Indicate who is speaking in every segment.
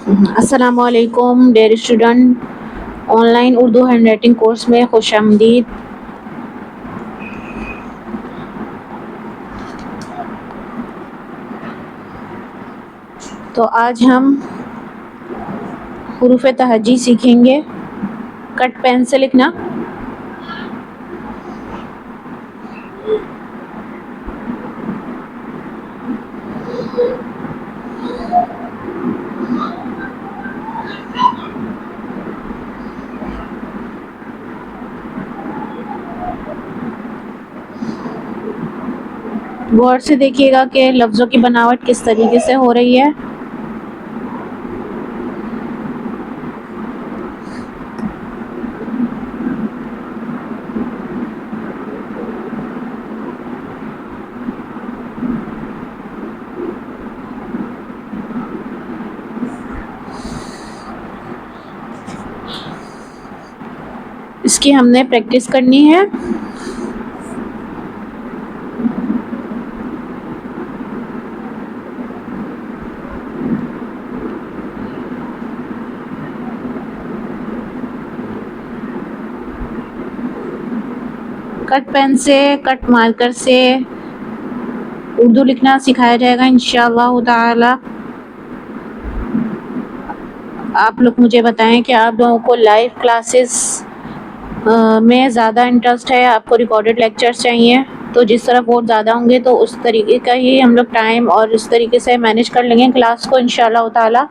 Speaker 1: अस्सलामुअलैकुम dear student, online Urdu handwriting course में खुशामदीद। तो आज हम हुरूफ तहज्जी सीखेंगे। कट पेन से लिखना। गौर से देखिएगा कि लफ्ज़ों की बनावट किस तरीके से हो रही है। इसकी हमने प्रैक्टिस करनी है। कट पेन से, कट मार्कर से उर्दू लिखना सिखाया जाएगा इंशाअल्लाह ताला। आप लोग मुझे बताएं कि आप लोगों को लाइव क्लासेस में ज़्यादा इंटरेस्ट है, आपको रिकॉर्डेड लेक्चर्स चाहिए। तो जिस तरफ वोट ज़्यादा होंगे तो उस तरीके का ही हम लोग टाइम और इस तरीके से मैनेज कर लेंगे क्लास को इंशाअल्लाह ताला।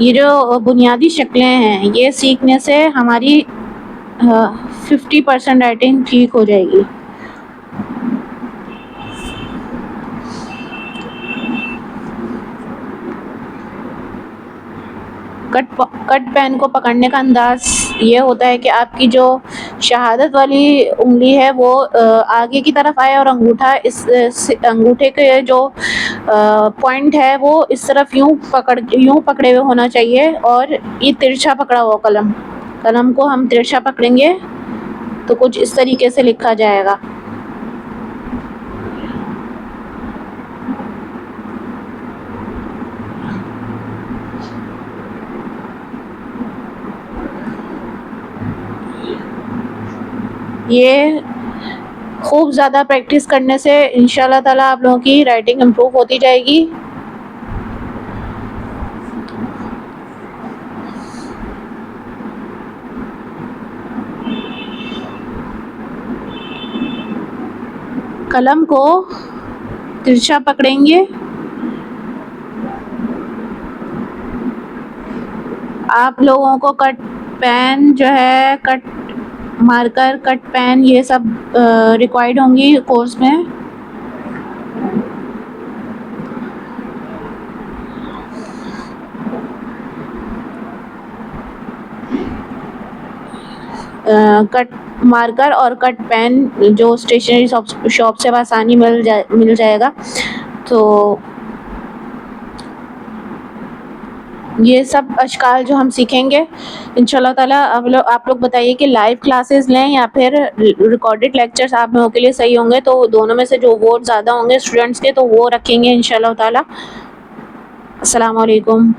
Speaker 1: ये जो बुनियादी शक्लें हैं, ये सीखने से हमारी 50% राइटिंग ठीक हो जाएगी। कट पेन को पकड़ने का अंदाज ये होता है कि आपकी जो शहादत वाली उंगली है वो आगे की तरफ आए और अंगूठा अंगूठे के जो पॉइंट है वो इस तरफ यूं पकड़े हुए होना चाहिए और ये तिरछा पकड़ा हुआ कलम को हम तिरछा पकड़ेंगे तो कुछ इस तरीके से लिखा जाएगा। ये खूब ज़्यादा प्रैक्टिस करने से इंशाअल्लाह ताला आप लोगों की राइटिंग इम्प्रूव होती जाएगी। कलम को तिरछा पकड़ेंगे। आप लोगों को कट पेन जो है, कट मार्कर, कट पेन, ये सब रिक्वायर्ड होंगी कोर्स में। कट मार्कर और कट पेन जो स्टेशनरी शॉप से आसानी मिल जाएगा। तो ये सब अशकाल जो हम सीखेंगे इंशाल्लाह ताला। आप लोग बताइए कि लाइव क्लासेस लें या फिर रिकॉर्डेड लेक्चर्स आप लोगों के लिए सही होंगे। तो दोनों में से जो वोट ज़्यादा होंगे स्टूडेंट्स के तो वो रखेंगे इंशाल्लाह ताला। अस्सलाम वालेकुम।